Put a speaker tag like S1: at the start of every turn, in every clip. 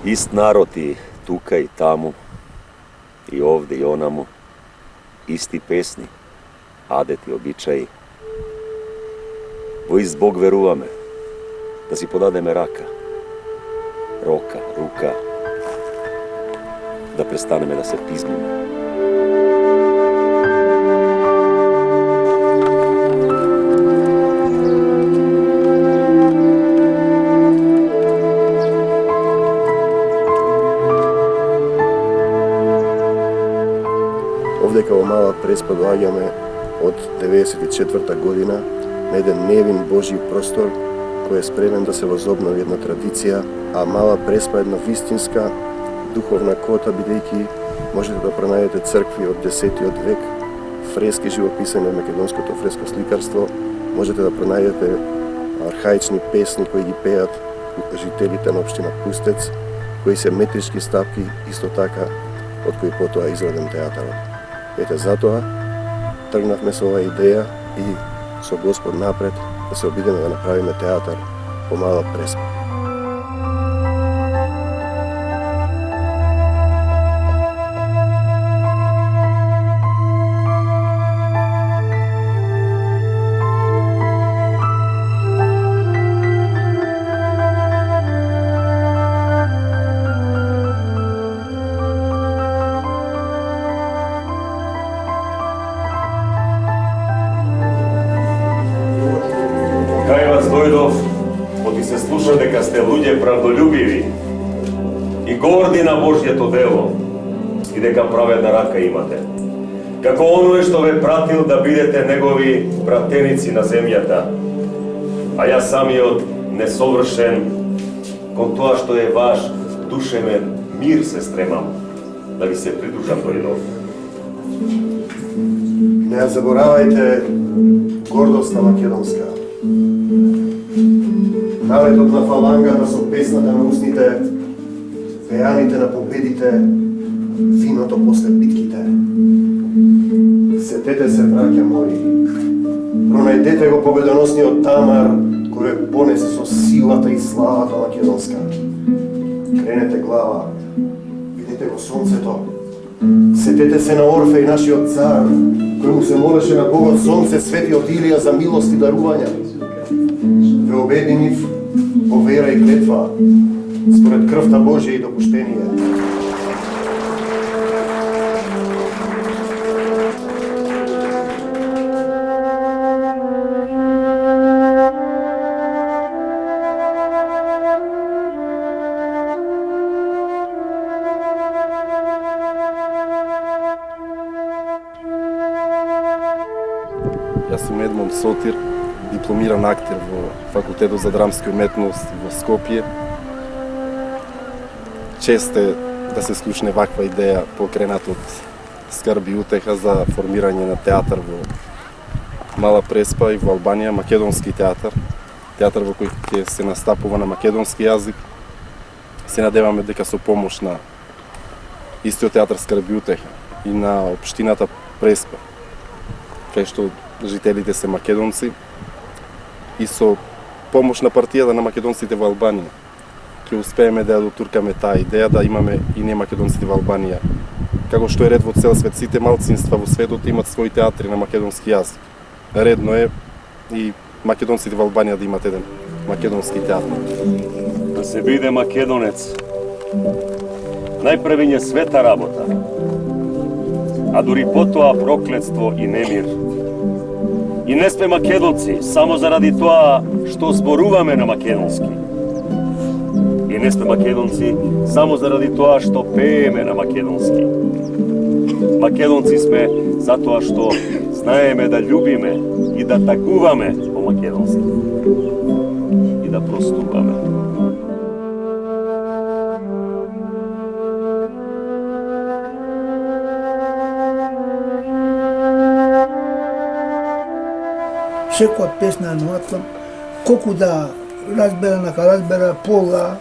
S1: Ist narod i tuka i tamu, i ovde i onamo, isti pesni, adeti, običaji. Во Бог веруваме, да си подадеме рака, рока, рука, да престанеме да се пизмиме.
S2: Овде као Мала Преспа доаѓаме од 94-та година на еден невин Божји простор кој е спремен да се возобнови една традиција, а Мала Преспа е една вистинска духовна кота, бидејќи можете да пронајдете цркви од 10-тиот век, фрески живописани од македонското фреско сликарство, можете да пронајдете архаични песни кои ги пеат жителите на општина Пустец, кои се метрички стапки, исто така од кои потоа изроден театарот. Ете затоа тргнавме со оваа идеја и со Господ напред да се обидеме да направиме театар по Мала Преспа.
S1: Дојдов, оти се слуша дека сте луѓе правдолюбиви и горди на Божјето дело и дека праведна рака имате. Како оние што ве пратил да бидете негови пратеници на земјата, а јас самиот несовршен, кон тоа што е ваш душевен мир се стремам да ви се придружам дојдов.
S2: Не ја заборавајте гордоста македонска. Наветот на фалангата со песната на устните, пеаните на победите, виното после битките. Сетете се, браќа мои, пронајдете го победоносниот тамар кој ве понесе со силата и славата македонска. Кренете глава, видите го сонцето. Сетете се на Орфеј, нашиот цар, кој му се молеше на Богот сонце, светиот Илија, за милост и дарувања. Ве обединив по вера и клетва, според крвта Божја и допуштение.
S3: Јас сум Едмон Сотир, дипломиран актер во Факултетот за драмска уметност во Скопје. Чест е да се слушне ваква идеја покренат од скрби и утеха за формирање на театар во Мала Преспа и во Албанија, македонски театар. Театар во кој ќе се настапува на македонски јазик. Се надеваме дека со помош на истиот театар скрби и утеха и на општината Преспа, кај што жителите се македонци, и со помош на партијата на македонците во Албанија ќе успееме да ја дотуркаме таа идеја да имаме и не македонците во Албанија. Како што е ред во цел свет, сите малцинства во светот имат своји театри на македонски јазик. Редно е и македонците во Албанија да имат еден македонски театар.
S1: Да се биде македонец, најпрви е света работа, а дури потоа проклетство и немир. И не сме македонци само заради тоа што зборуваме на македонски. И не сме македонци само заради тоа што пееме на македонски. Македонци сме затоа што знаеме да љубиме и да тагуваме по македонски. И да простуваме.
S4: Секоја песна е новата, колку да разбера, нека разбера, пола,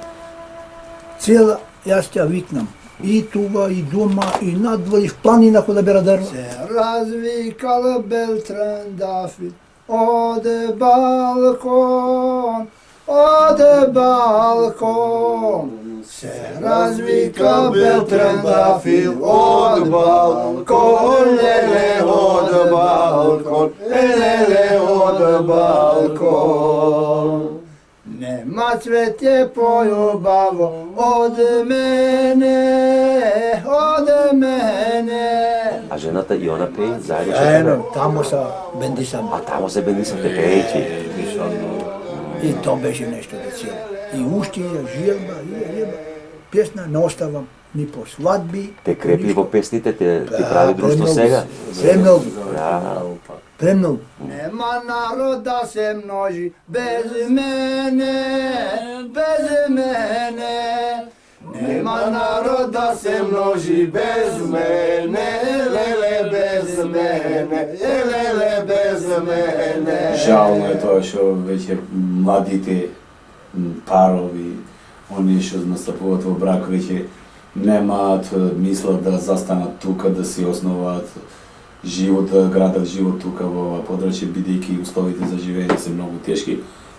S4: цела, јас ќе викнам. И тука, и дома, и надвор, и в планина кога да бера дрва. Се развикал Белтран Дафид, оде балкон, Se razvika Beltrandafil od balkon, lele od balkon, lele od balkon. Nema cvetje poljubavo od mene, od mene.
S1: A ženata i ona peje zajedno?
S4: Eno, tamo sa bendisama.
S1: A tamo se bendisate pejeći.
S4: I to beže nešto da cijelo. I uštija, žilba, pjesna ne ostavam ni po svadbi.
S1: Te krepljivo pesnite, ti pravi društvo svega?
S4: Premnogo.
S1: Bravo.
S4: Premnogo. Nema naroda se množi bez mene, bez mene. Nema naroda se množi bez mene, lele bez mene, lele bez mene.
S5: Žalno je to, що вече младите парови, они што настапуваат во брак, веќе немаат мисла да застанат тука, да си основаат живот, да градат живот тука во ова подрачје, бидејќи условите за живење се многу тешки,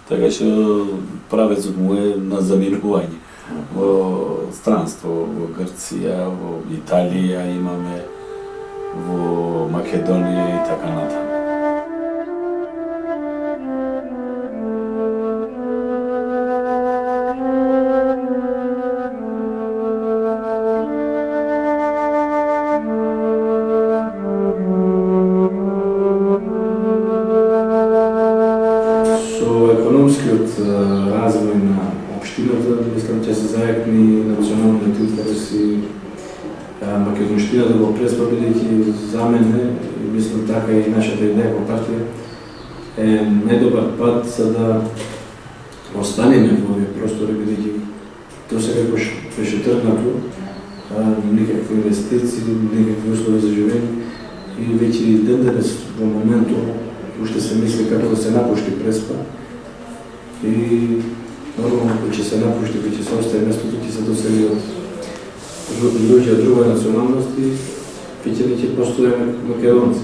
S5: така што правецот му е на заминување. Во странство, во Грција, во Италија имаме, во Македонија и така натаму.
S6: Со економскиот развој на општината, мислам, ќе се зајакни националните интереси македонштината во преспа, бидејќи за мене, мислам така и нашата идеја во партија, е најдобар пат за да останеме во овие простори, бидејќи тоа секако беше тргнато, никакви инвестиции, никакви услови за живење, и веќе ден денес во моментот уште се мисли како да се напушти Преспа и нормално кој ќе се напушти, кој ќе се остае местото, ќе се досели од луѓе од друга националност и ќе постојаме македонци.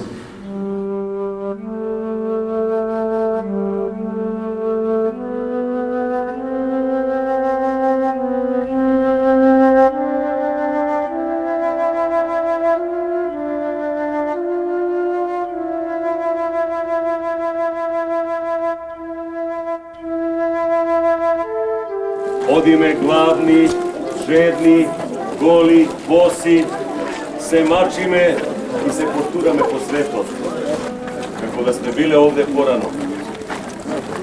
S1: Одиме гладни, жедни, голи, боси, се мачиме и се потураме по светот, како да сме биле овде порано.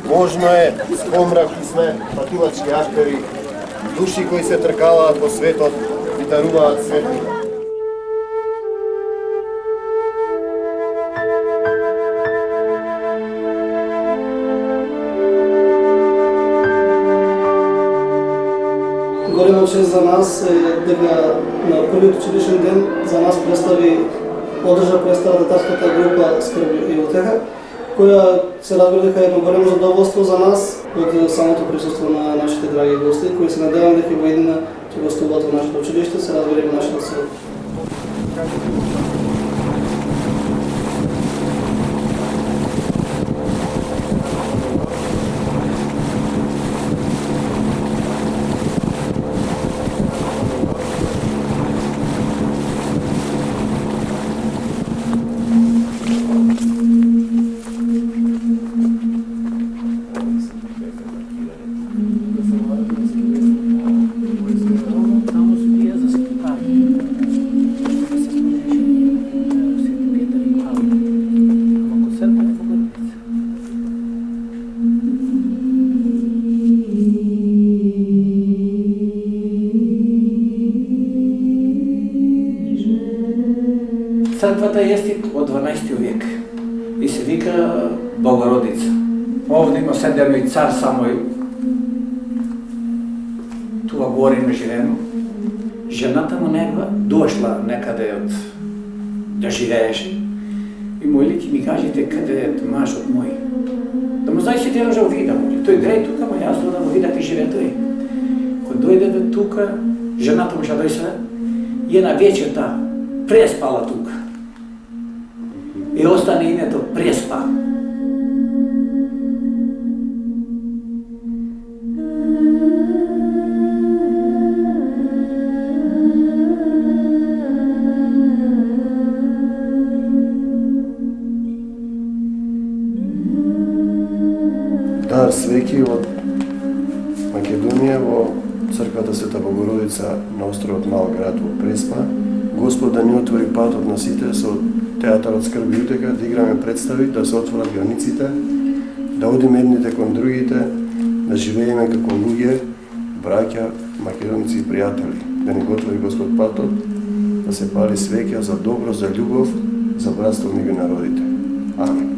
S2: Можно е спомраки сме, патувачки актери, души кои се тркалаат по светот, витаруваат светот.
S7: Голема чест за нас е дека на првиот училишен ден за нас одржа представа детската група Скрб и утеха, која се разбира дека е едно големо задоволство за нас од самото присуство на нашите драги гости, кои се надевам дека во иднина ќе гостуваат во нашето училиште, се разбира и во нашето село.
S8: Црквата е од 12 век и се вика Богородица. Овде има седено и цар Самоил. Туа горе има живено. Жената му негова дошла некаде од да живееше. И мојли ти ми кажете каде е машот мој. Да му знај се те да видам. Тој греј тука, ма јас да му видам и живе тој. Кога дојде тука, жената му ша дојсе и една вечерта преспала тука. И остане името Преспа.
S2: театар свеќи од Македонија во црквата Света Богородица на островот Мал град во Преспа. Господ да ни отвори патот на сите со театарот Скрби и утеха, да играме представи, да се отворат границите, да одиме едните кон другите, да живееме како луѓе, браќа, македонци и пријатели. Да ни го отвори Господ патот, да се пали свеќа за добро, за љубов, за братство меѓу народите. Амин.